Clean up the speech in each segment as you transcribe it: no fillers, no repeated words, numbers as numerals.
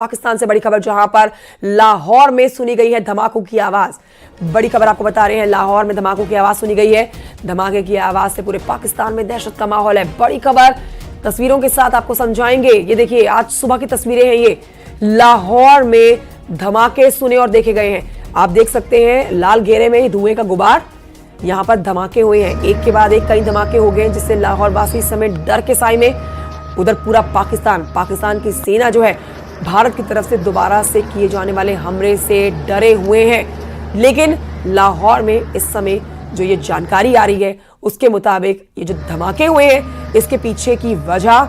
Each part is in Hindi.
पाकिस्तान से बड़ी खबर, जहां पर लाहौर में सुनी गई है धमाकों की आवाज। बड़ी खबर आपको बता रहे हैं, लाहौर में धमाकों की आवाज सुनी गई है। धमाके की आवाज से पूरे पाकिस्तान में दहशत का माहौल है। बड़ी खबर तस्वीरों के साथ आपको समझाएंगे। ये देखिए, आज सुबह की तस्वीरें हैं। ये लाहौर में धमाके सुने और देखे गए हैं। आप देख सकते हैं लाल घेरे में धुएं का गुबार, यहां पर धमाके हुए हैं, एक के बाद एक कई धमाके हो गए, जिससे लाहौर वासी इस समय डर के साए में। उधर पूरा पाकिस्तान की सेना जो है भारत की तरफ से दोबारा से किए जाने वाले हमले से डरे हुए हैं। लेकिन लाहौर में इस समय जो ये जानकारी आ रही है उसके मुताबिक ये जो धमाके हुए हैं इसके पीछे की वजह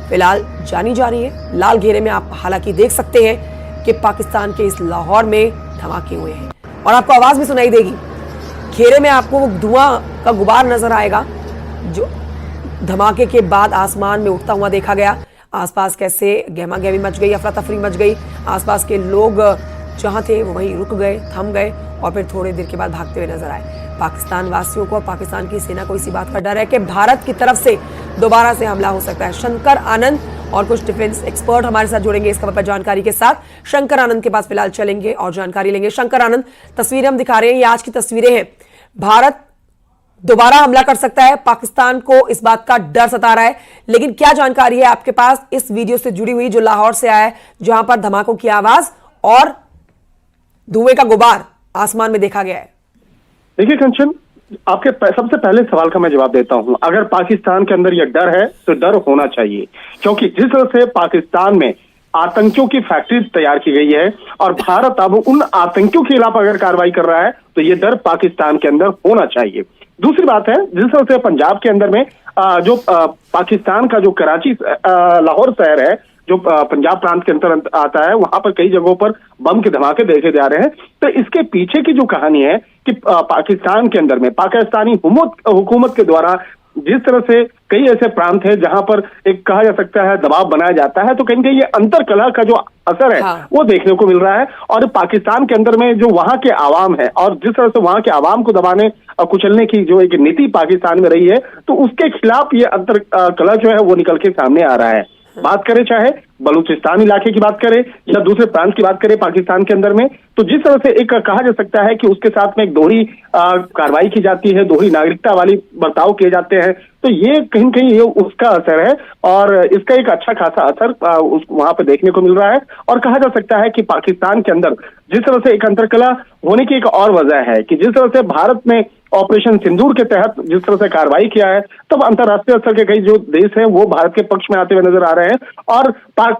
फिलहाल जानी जा रही है। लाल घेरे में आप हालांकि देख सकते हैं कि पाकिस्तान के इस लाहौर में धमाके हुए हैं और आपको आवाज भी सुनाई देगी। घेरे में आपको वो धुआं का गुबार नजर आएगा जो धमाके के बाद आसमान में उठता हुआ देखा गया। आसपास कैसे गहमा गहमी मच गई, अफरा तफरी मच गई। आसपास के लोग जहां थे वो वहीं रुक गए, थम गए और फिर थोड़ी देर के बाद भागते हुए नजर आए। पाकिस्तान वासियों को और पाकिस्तान की सेना को इसी बात का डर है कि भारत की तरफ से दोबारा से हमला हो सकता है। शंकर आनंद और कुछ डिफेंस एक्सपर्ट हमारे साथ जुड़ेंगे इस खबर पर जानकारी के साथ। शंकर आनंद के पास फिलहाल चलेंगे और जानकारी लेंगे। शंकर आनंद, तस्वीरें हम दिखा रहे हैं, ये आज की तस्वीरें हैं। भारत दोबारा हमला कर सकता है, पाकिस्तान को इस बात का डर सता रहा है, लेकिन क्या जानकारी है आपके पास इस वीडियो से जुड़ी हुई जो लाहौर से आया है, जहां पर धमाकों की आवाज और धुएं का गुबार आसमान में देखा गया है? देखिए कंचन, आपके सबसे पहले सवाल का मैं जवाब देता हूं। अगर पाकिस्तान के अंदर यह डर है तो डर होना चाहिए, क्योंकि जिस तरह से पाकिस्तान में आतंकियों की फैक्ट्री तैयार की गई है और भारत अब उन आतंकियों के खिलाफ अगर कार्रवाई कर रहा है तो यह डर पाकिस्तान के अंदर होना चाहिए। दूसरी बात है, जिस तरह से पंजाब के अंदर में जो पाकिस्तान का जो कराची लाहौर शहर है जो पंजाब प्रांत के अंतर्गत आता है, वहां पर कई जगहों पर बम के धमाके देखे जा रहे हैं। तो इसके पीछे की जो कहानी है कि पाकिस्तान के अंदर में पाकिस्तानी हुकूमत के द्वारा जिस तरह से कई ऐसे प्रांत हैं जहां पर एक कहा जा सकता है दबाव बनाया जाता है, तो कहीं कहीं ये अंतर कलह का जो असर है वो देखने को मिल रहा है। और पाकिस्तान के अंदर में जो वहां के आवाम है और जिस तरह से वहां के आवाम को दबाने और कुचलने की जो एक नीति पाकिस्तान में रही है, तो उसके खिलाफ ये अंतर कलह जो है वो निकल के सामने आ रहा है। बात करें चाहे बलूचिस्तान इलाके की बात करें या दूसरे प्रांत की बात करें पाकिस्तान के अंदर में, तो जिस तरह से एक कहा जा सकता है कि उसके साथ में एक दोहरी कार्रवाई की जाती है, दोहरी नागरिकता वाली बर्ताव किए जाते हैं, तो ये कहीं न कहीं ये उसका असर है और इसका एक अच्छा खासा असर वहां पे देखने को मिल रहा है। और कहा जा सकता है कि पाकिस्तान के अंदर जिस तरह से एक अंतरकलह होने की एक और वजह है कि जिस तरह से भारत में ऑपरेशन सिंदूर के तहत जिस तरह से कार्रवाई किया है, तब अंतर्राष्ट्रीय स्तर के कई जो देश हैं वो भारत के पक्ष में आते हुए नजर आ रहे हैं और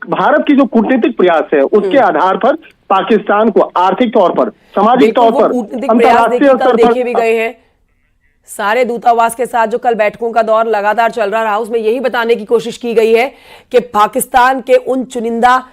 भारत की जो कूटनीतिक प्रयास है उसके आधार पर पाकिस्तान को आर्थिक तौर पर, सामाजिक तौर पर, अंतर्राष्ट्रीय स्तर पर देखे भी गए हैं। सारे दूतावास के साथ जो कल बैठकों का दौर लगातार चल रहा, उसमें यही बताने की कोशिश की गई है कि पाकिस्तान के उन चुनिंदा